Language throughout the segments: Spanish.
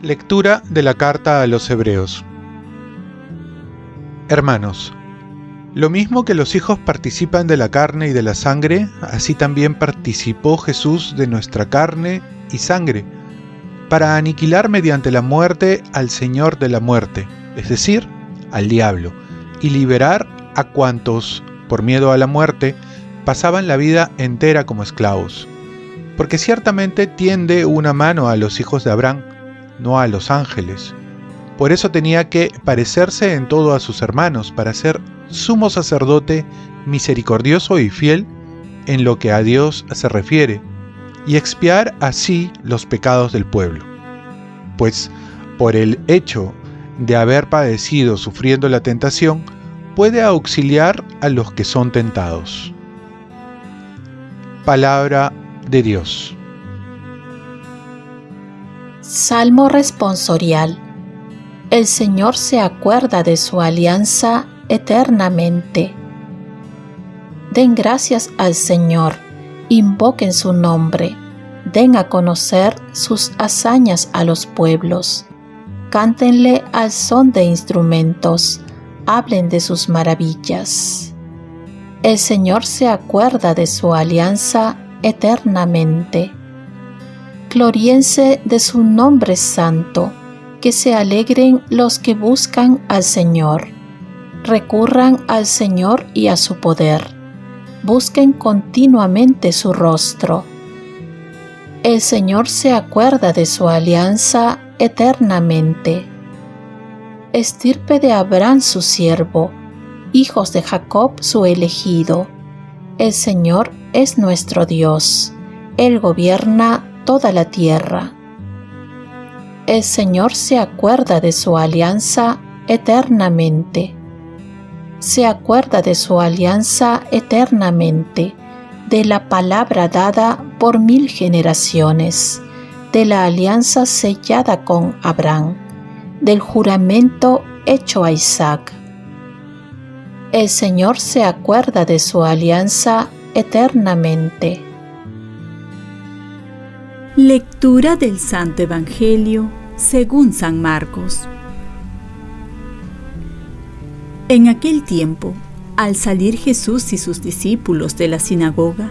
Lectura de la carta a los Hebreos. Hermanos, lo mismo que los hijos participan de la carne y de la sangre, así también participó Jesús de nuestra carne y sangre, para aniquilar mediante la muerte al Señor de la muerte, es decir, al diablo, y liberar a cuantos, por miedo a la muerte, pasaban la vida entera como esclavos. Porque ciertamente tiende una mano a los hijos de Abraham, no a los ángeles. Por eso tenía que parecerse en todo a sus hermanos, para ser sumo sacerdote misericordioso y fiel en lo que a Dios se refiere, y expiar así los pecados del pueblo. Pues por el hecho de haber padecido sufriendo la tentación, puede auxiliar a los que son tentados. Palabra de Dios. Salmo responsorial. El Señor se acuerda de su alianza eternamente. Den gracias al Señor, invoquen su nombre, den a conocer sus hazañas a los pueblos. Cántenle al son de instrumentos, hablen de sus maravillas. El Señor se acuerda de su alianza eternamente. Gloríense de su nombre santo, que se alegren los que buscan al Señor. Recurran al Señor y a su poder. Busquen continuamente su rostro. El Señor se acuerda de su alianza eternamente. Estirpe de Abraham su siervo, hijos de Jacob su elegido. El Señor es nuestro Dios, Él gobierna toda la tierra. El Señor se acuerda de su alianza eternamente. Se acuerda de su alianza eternamente, de la palabra dada por 1000 generaciones, de la alianza sellada con Abraham, del juramento hecho a Isaac. El Señor se acuerda de su alianza eternamente. Lectura del Santo Evangelio según San Marcos. En aquel tiempo, al salir Jesús y sus discípulos de la sinagoga,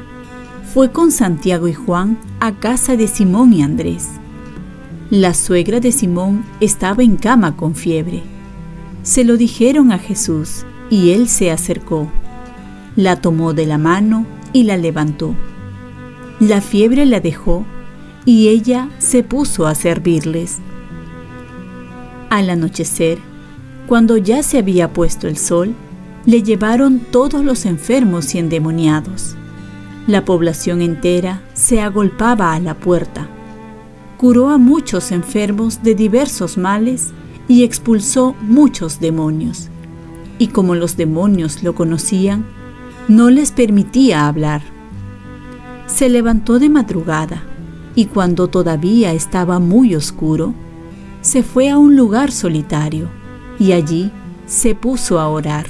fue con Santiago y Juan a casa de Simón y Andrés. La suegra de Simón estaba en cama con fiebre. Se lo dijeron a Jesús y él se acercó, la tomó de la mano y la levantó. La fiebre la dejó y ella se puso a servirles. Al anochecer, cuando ya se había puesto el sol, le llevaron todos los enfermos y endemoniados. La población entera se agolpaba a la puerta. Curó a muchos enfermos de diversos males y expulsó muchos demonios. Y como los demonios lo conocían, no les permitía hablar. Se levantó de madrugada y cuando todavía estaba muy oscuro, se fue a un lugar solitario y allí se puso a orar.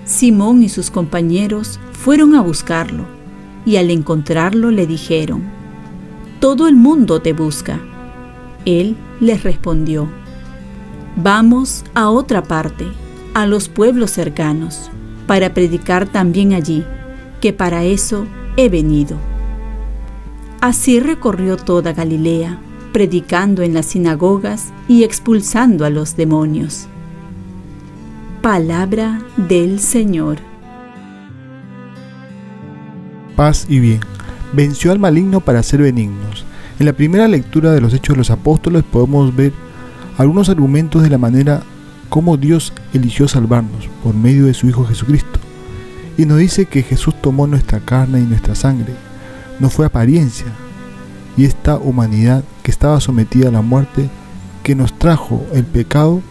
Simón y sus compañeros fueron a buscarlo y al encontrarlo le dijeron: «Todo el mundo te busca». Él les respondió: «Vamos a otra parte, a los pueblos cercanos, para predicar también allí, que para eso he venido». Así recorrió toda Galilea, predicando en las sinagogas y expulsando a los demonios. Palabra del Señor. Paz y bien. Venció al maligno para ser benignos. En la primera lectura de los Hechos de los Apóstoles podemos ver algunos argumentos de la manera como Dios eligió salvarnos por medio de su Hijo Jesucristo. Y nos dice que Jesús tomó nuestra carne y nuestra sangre. No fue apariencia. Y esta humanidad que estaba sometida a la muerte, que nos trajo el pecado,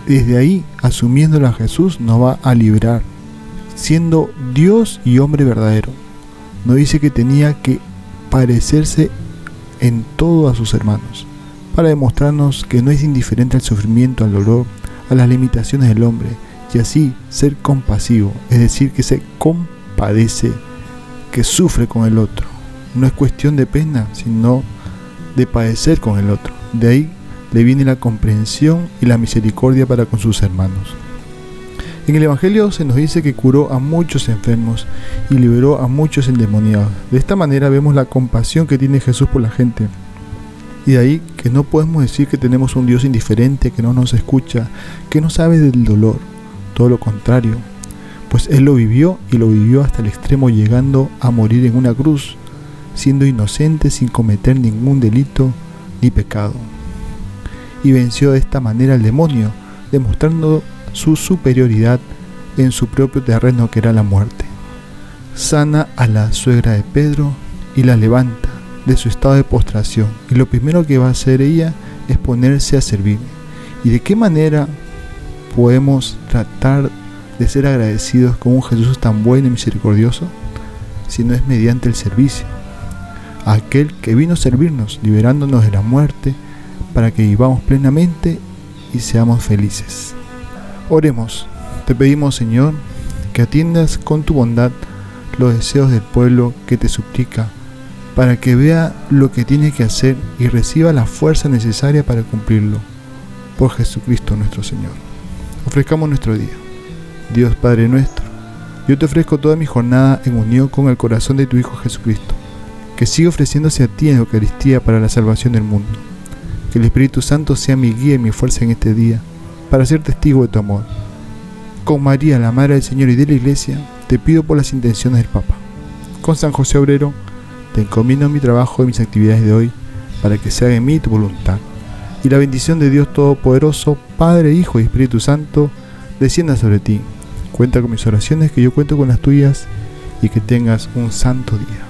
desde ahí, asumiéndolo a Jesús, nos va a librar, siendo Dios y hombre verdadero. Nos dice que tenía que parecerse en todo a sus hermanos, para demostrarnos que no es indiferente al sufrimiento, al dolor, a las limitaciones del hombre, y así ser compasivo, es decir, que se compadece, que sufre con el otro. No es cuestión de pena, sino de padecer con el otro. De ahí le viene la comprensión y la misericordia para con sus hermanos. En el Evangelio se nos dice que curó a muchos enfermos y liberó a muchos endemoniados. De esta manera vemos la compasión que tiene Jesús por la gente. Y de ahí que no podemos decir que tenemos un Dios indiferente, que no nos escucha, que no sabe del dolor. Todo lo contrario, pues Él lo vivió y lo vivió hasta el extremo, llegando a morir en una cruz, siendo inocente sin cometer ningún delito ni pecado. Y venció de esta manera al demonio, demostrando su superioridad en su propio terreno, que era la muerte. Sana a la suegra de Pedro y la levanta de su estado de postración, y lo primero que va a hacer ella es ponerse a servir. ¿Y de qué manera podemos tratar de ser agradecidos con un Jesús tan bueno y misericordioso? Si no es mediante el servicio, a aquel que vino a servirnos, liberándonos de la muerte, para que vivamos plenamente y seamos felices. Oremos. Te pedimos, Señor, que atiendas con tu bondad los deseos del pueblo que te suplica, para que vea lo que tiene que hacer y reciba la fuerza necesaria para cumplirlo. Por Jesucristo nuestro Señor. Ofrezcamos nuestro día. Dios Padre nuestro, yo te ofrezco toda mi jornada en unión con el corazón de tu Hijo Jesucristo, que siga ofreciéndose a ti en Eucaristía para la salvación del mundo. Que el Espíritu Santo sea mi guía y mi fuerza en este día, para ser testigo de tu amor. Con María, la Madre del Señor y de la Iglesia, te pido por las intenciones del Papa. Con San José Obrero, te encomiendo mi trabajo y mis actividades de hoy, para que se haga en mí tu voluntad. Y la bendición de Dios Todopoderoso, Padre, Hijo y Espíritu Santo, descienda sobre ti. Cuenta con mis oraciones, que yo cuento con las tuyas, y que tengas un santo día.